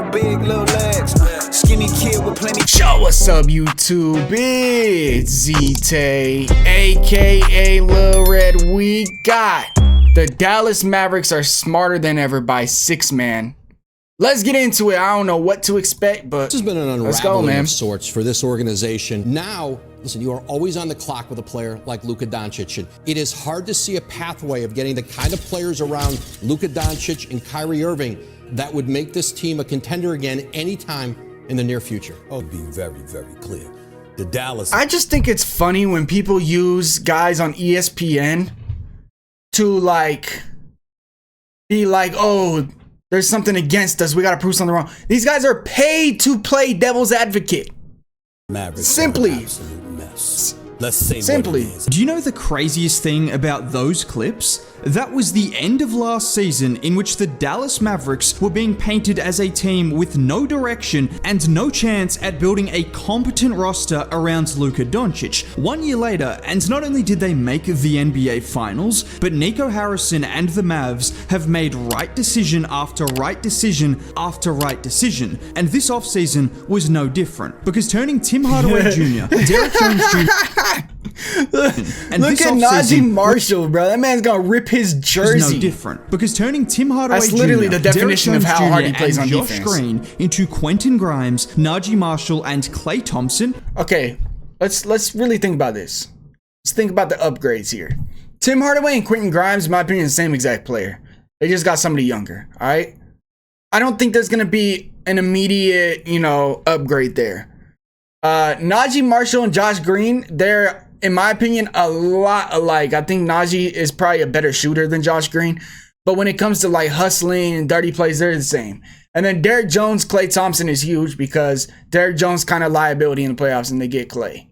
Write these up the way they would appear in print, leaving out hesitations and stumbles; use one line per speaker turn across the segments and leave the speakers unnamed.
no big little legs. Skinny kid with plenty.
Yo, what's up, YouTube? It's ZTAY, aka Lil Red. We got the Dallas Mavericks are smarter than ever by 6 man. Let's get into it. I don't know what to expect, but
this has been an unraveling of sorts for this organization. Now, listen, you are always on the clock with a player like Luka Doncic, and it is hard to see a pathway of getting the kind of players around Luka Doncic and Kyrie Irving that would make this team a contender again anytime in the near future.
I'll be very, very clear. The Dallas.
I just think it's funny when people use guys on ESPN to be like, oh, there's something against us. We got to prove something wrong. These guys are paid to play devil's advocate.
Mavericks
Simply.
are an absolute mess. Let's say
Simply.
what it is.
Do you know the craziest thing about those clips? That was the end of last season, in which the Dallas Mavericks were being painted as a team with no direction and no chance at building a competent roster around Luka Doncic. 1 year later, and not only did they make the NBA Finals, but Nico Harrison and the Mavs have made right decision after right decision after right decision. And this offseason was no different, because turning Tim Hardaway Jr., Derek Jones Jr., and
Look at Naji Marshall, bro. That man's gonna rip his jersey.
No different, because turning Tim Hardaway
That's literally
Jr.,
the definition
Derek
of how
Jones
hard
Jr.
he plays
and
on
Josh
defense.
Green into Quinton Grimes, Naji Marshall, and Klay Thompson.
Okay, let's really think about this. Let's think about the upgrades here. Tim Hardaway and Quinton Grimes, in my opinion, the same exact player. They just got somebody younger. All right. I don't think there's gonna be an immediate, upgrade there. Naji Marshall and Josh Green, they're, in my opinion, a lot alike. I think Naji is probably a better shooter than Josh Green, but when it comes to like hustling and dirty plays, they're the same. And then Derek Jones, Klay Thompson is huge because Derek Jones kind of liability in the playoffs and they get Klay.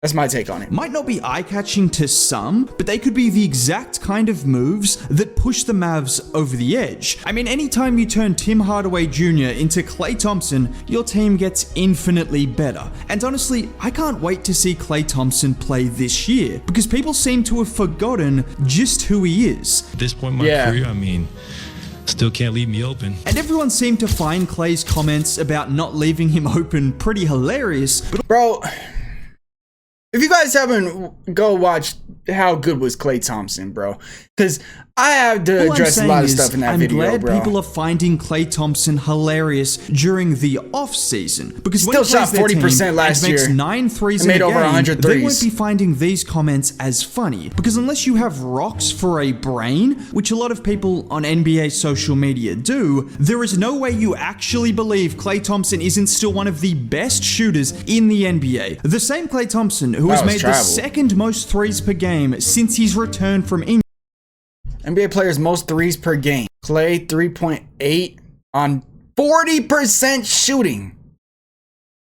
That's my take on it.
Might not be eye-catching to some, but they could be the exact kind of moves that push the Mavs over the edge. I mean, anytime you turn Tim Hardaway Jr. into Klay Thompson, your team gets infinitely better. And honestly, I can't wait to see Klay Thompson play this year, because people seem to have forgotten just who he is.
At this point in my career, I mean, still can't leave me open.
And everyone seemed to find Klay's comments about not leaving him open pretty hilarious. But
bro, if you guys haven't, go watch How Good Was Klay Thompson, bro. Because I have to address a lot of stuff in that video, bro.
I'm glad people are finding Klay Thompson hilarious during the off-season. Because
still shot 40% last year.
Makes 9 threes
made
in a
over
game,
100
they
threes.
won't be finding these comments as funny. Because unless you have rocks for a brain, which a lot of people on NBA social media do, there is no way you actually believe Klay Thompson isn't still one of the best shooters in the NBA. The same Klay Thompson who has made the second most threes per game since he's returned from injury.
NBA players most threes per game. Klay 3.8 on 40% shooting.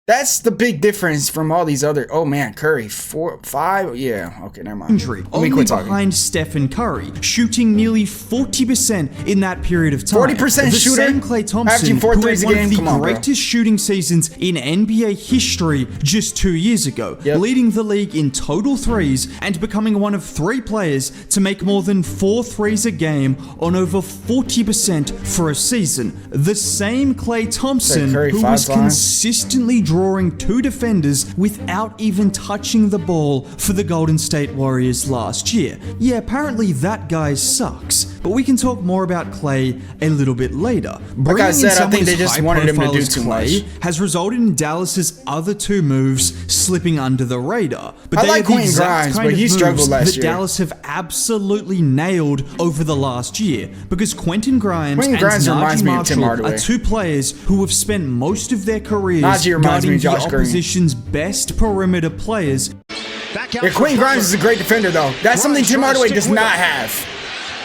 That's the big difference from all these other. Oh man, Curry 4, 5. Yeah, okay, never mind.
Injury only behind Stephen Curry, shooting nearly 40% in that period of time.
40%
the
shooter.
Same Klay Thompson,
averaging 4 threes a
one
game.
of the
Come on,
greatest shooting seasons in NBA history just 2 years ago, leading the league in total threes and becoming one of 3 players to make more than 4 threes a game on over 40% for a season. The same Klay Thompson who was consistently drawing 2 defenders without even touching the ball for the Golden State Warriors last year. Yeah, apparently that guy sucks, but we can talk more about Klay a little bit later.
Like I said, I think they just wanted him to do too much.
Has resulted in Dallas's other 2 moves slipping under the radar. But
I like Quinton Grimes, but he struggled last year.
That Dallas have absolutely nailed over the last year, because Quinton Grimes and Naji Marshall are 2 players who have spent most of their careers guarding the opposition's best perimeter players.
Yeah, Quinton Grimes is a great defender, though. That's something Tim Hardaway does not have.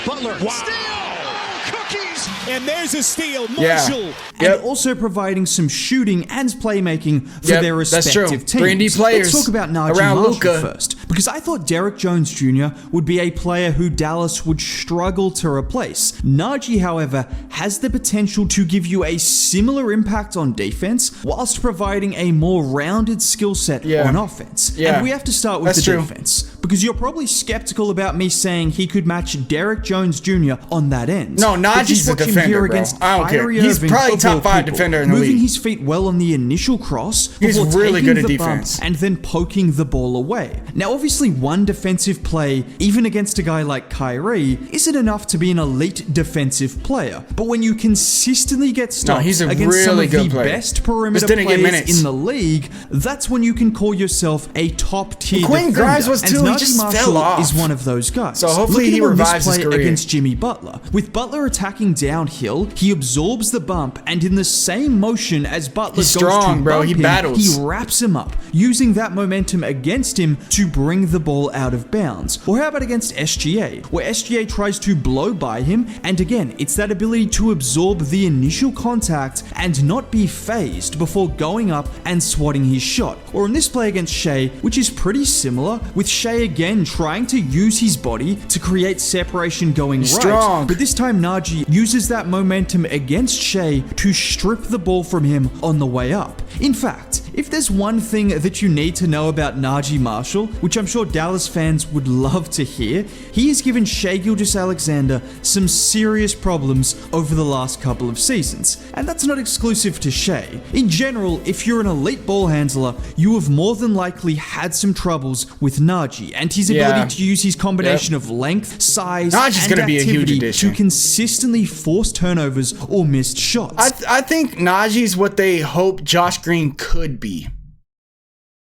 Butler. Cookies. And there's a steal. Marshall.
And also providing some shooting and playmaking for their respective teams.
3D players
Let's talk about Naji Marshall first. because I thought Derrick Jones Jr. would be a player who Dallas would struggle to replace. Naji, however, has the potential to give you a similar impact on defense whilst providing a more rounded skill set on offense. And we have to start with the defense, because you're probably skeptical about me saying he could match Derrick Jones Jr. on that end.
No, Naji's a defender, bro. I don't care. He's probably top 5 defender in the league.
Moving his feet well on the initial cross,
he's really good at
the
defense,
and then poking the ball away. Now, obviously, one defensive play, even against a guy like Kyrie, isn't enough to be an elite defensive player. But when you consistently get stopped against some of the best perimeter players in the league, that's when you can call yourself a top-tier defender.
Quinton Grimes was too. He just fell off.
Is one of those guys.
So hopefully he revives his career.
Against Jimmy Butler. With Butler attacking downhill, he absorbs the bump, and in the same motion as Butler goes to bump him, he wraps him up, using that momentum against him to bring the ball out of bounds. Or how about against SGA, where SGA tries to blow by him, and again, it's that ability to absorb the initial contact and not be phased before going up and swatting his shot. Or in this play against Shai, which is pretty similar, with Shai again trying to use his body to create separation going right. But this time Naji uses that momentum against Shai to strip the ball from him on the way up. In fact, if there's one thing that you need to know about Naji Marshall, which I'm sure Dallas fans would love to hear, he has given Shai Gilgeous-Alexander some serious problems over the last couple of seasons. And that's not exclusive to Shai. In general, if you're an elite ball handler, you have more than likely had some troubles with Naji and his ability to use his combination of length, size, and activity to consistently force turnovers or missed shots.
I think Naji's what they hope Josh Green could be.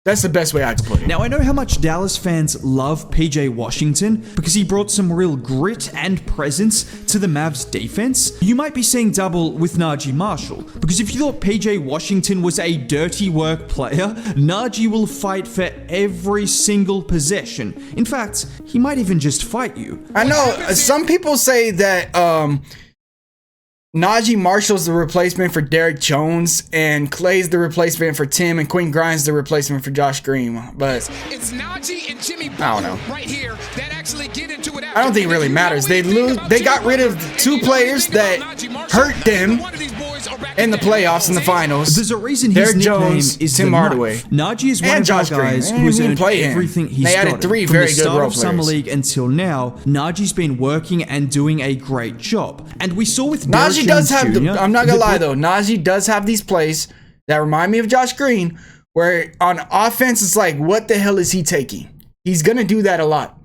That's the best way I could put it.
Now, I know how much Dallas fans love PJ Washington because he brought some real grit and presence to the Mavs defense. You might be seeing double with Naji Marshall, because if you thought PJ Washington was a dirty work player, Naji will fight for every single possession. In fact, he might even just fight you.
I know some people say that Naji Marshall's the replacement for Derrick Jones, and Clay's the replacement for Tim, and Quinton Grimes the replacement for Josh Green. But
it's Naji and Jimmy
I don't know.
Right here that actually get into it.
I don't think it really matters. They got rid of 2 players that hurt them in the playoffs and the finals.
There's a reason his nickname is Tim Hardaway. Naji is one of our guys who has earned everything he's got.
Added 3 very good role players. From the start of Summer League
until now, Naji's been working and doing a great job. And we saw with Derrick
Naji does have I'm not gonna lie though, Naji does have these plays that remind me of Josh Green, where on offense it's like, what the hell is he taking? He's gonna do that a lot.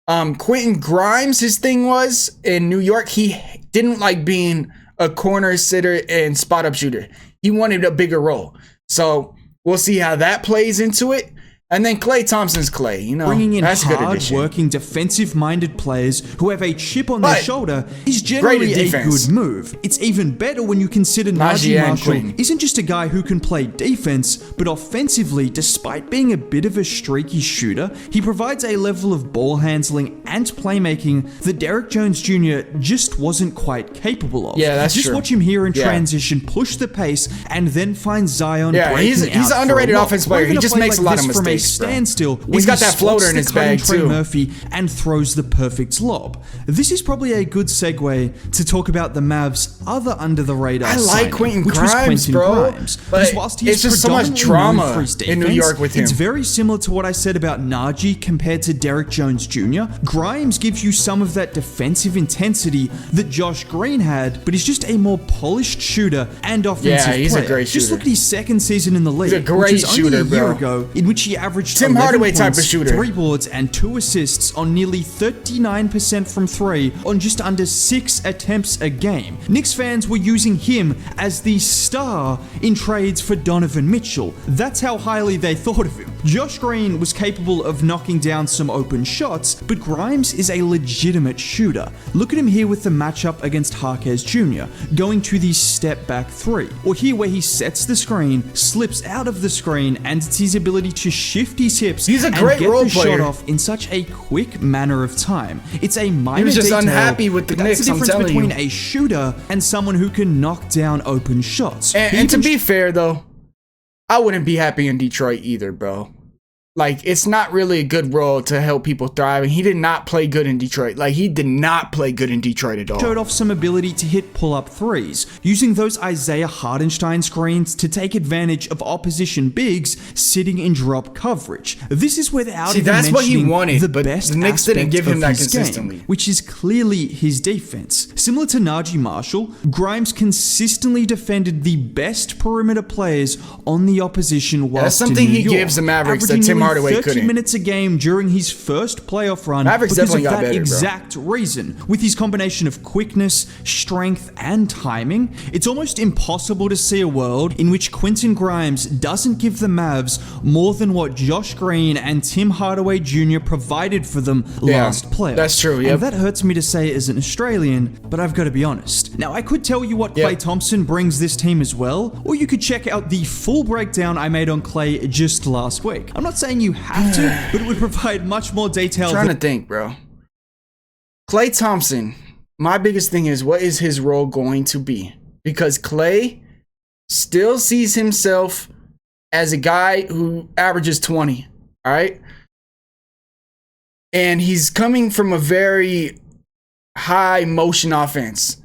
Quinton Grimes, his thing was in New York, he didn't like being a corner sitter and spot up shooter. He wanted a bigger role. So we'll see how that plays into it. And then Klay Thompson's Klay, you know,
bringing in
that's
hard-working, defensive-minded players who have a chip on their shoulder is generally a good move. It's even better when you consider Naji Marshall isn't just a guy who can play defense, but offensively, despite being a bit of a streaky shooter, he provides a level of ball handling and playmaking that Derrick Jones Jr. just wasn't quite capable of.
Yeah, that's
just
true.
Watch him here in transition, push the pace, and then find Zion breaking
he's an underrated offensive player. He just makes a lot of mistakes.
Standstill.
He's got that floater in his bag too.
Murphy and throws the perfect lob. This is probably a good segue to talk about the Mavs' other under the radar.
I like Quinton
Grimes,
bro. But
whilst
it's just so much drama in New York with him.
It's very similar to what I said about Naji compared to Derrick Jones Jr. Grimes gives you some of that defensive intensity that Josh Green had, but he's just a more polished shooter and offensive player.
Yeah, he's a great shooter.
Just look at his second season in the league.
He's a great shooter,
only a year ago, in which he averaged
Tim Hardaway
points,
type of shooter.
3 boards and 2 assists on nearly 39% from 3 on just under 6 attempts a game. Knicks fans were using him as the star in trades for Donovan Mitchell. That's how highly they thought of him. Josh Green was capable of knocking down some open shots, but Grimes is a legitimate shooter. Look at him here with the matchup against Harkes Jr., going to the step back 3. Or here where he sets the screen, slips out of the screen, and it's his ability to shift his hips
He's a great
and
role
get the
player.
shot off in such a quick manner of time. It's a minor
He was just
detail,
unhappy with the
but that's
Knicks,
the
I'm
difference
telling
between
you.
a shooter and someone who can knock down open shots.
And to be fair though, I wouldn't be happy in Detroit either, bro. Like, it's not really a good role to help people thrive. And he did not play good in Detroit. Like, he did not play good in Detroit at all.
Showed off some ability to hit pull-up threes, using those Isaiah Hardenstein screens to take advantage of opposition bigs sitting in drop coverage. This is without even
that's what he
mentioning
wanted,
the
but
best
the Knicks didn't
aspect
give him
of
that
his
consistently.
game, which is clearly his defense. Similar to Naji Marshall, Grimes consistently defended the best perimeter players on the opposition whilst
that's something
in New
he
York,
gives the Mavericks that
averaging
Tim
nearly
Hardaway
30
couldn't.
minutes a game during his first playoff run
Mavericks
because
definitely
of
got
that
better, bro.
exact reason. With his combination of quickness, strength, and timing, it's almost impossible to see a world in which Quinton Grimes doesn't give the Mavs more than what Josh Green and Tim Hardaway Jr. provided for them last playoff.
That's true, yep.
And that hurts me to say as an Australian, but I've got to be honest. Now, I could tell you what Klay Thompson brings this team as well, or you could check out the full breakdown I made on Klay just last week. I'm not saying you have to, but it would provide much more detail.
I'm trying to think, bro. Klay Thompson, my biggest thing is, what is his role going to be? Because Klay still sees himself as a guy who averages 20, all right? And he's coming from a very high motion offense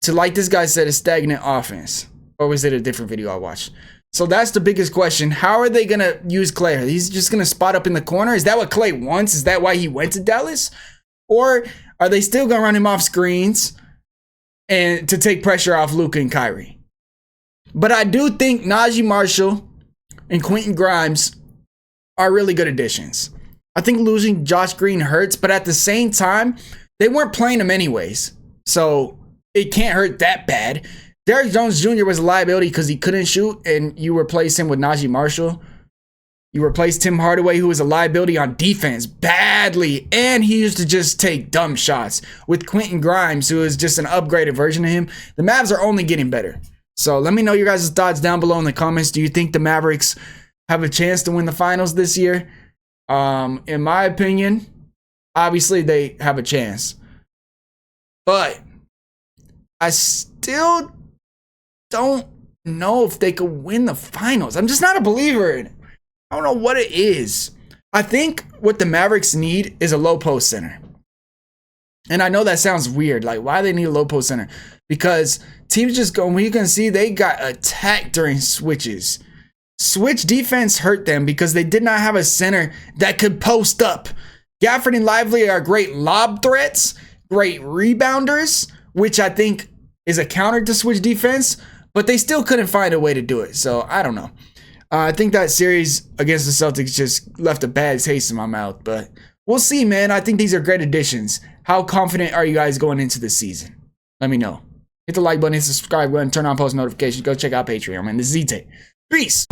to, like this guy said, a stagnant offense. Or was it a different video I watched? So that's the biggest question. How are they going to use Klay? He's just going to spot up in the corner? Is that what Klay wants? Is that why he went to Dallas? Or are they still going to run him off screens and to take pressure off Luka and Kyrie? But I do think Naji Marshall and Quinton Grimes are really good additions. I think losing Josh Green hurts, but at the same time, they weren't playing him anyways. So it can't hurt that bad. Derrick Jones Jr. was a liability because he couldn't shoot, and you replace him with Naji Marshall. You replace Tim Hardaway, who was a liability on defense badly, and he used to just take dumb shots, with Quinton Grimes, who is just an upgraded version of him. The Mavs are only getting better. So let me know your guys' thoughts down below in the comments. Do you think the Mavericks have a chance to win the finals this year? In my opinion, obviously they have a chance. But I still don't know if they could win the finals. I'm just not a believer in it. I don't know what it is. I think what the Mavericks need is a low post center. And I know that sounds weird. Like, why do they need a low post center? Because teams just go, well, you can see they got attacked during switches. Switch defense hurt them because they did not have a center that could post up. Gafford and Lively are great lob threats, great rebounders, which I think is a counter to switch defense, but they still couldn't find a way to do it. So I don't know. I think that series against the Celtics just left a bad taste in my mouth, but we'll see, man. I think these are great additions. How confident are you guys going into the season? Let me know. Hit the like button, hit the subscribe button, turn on post notifications. Go check out Patreon, man. This is ZTAY. Peace.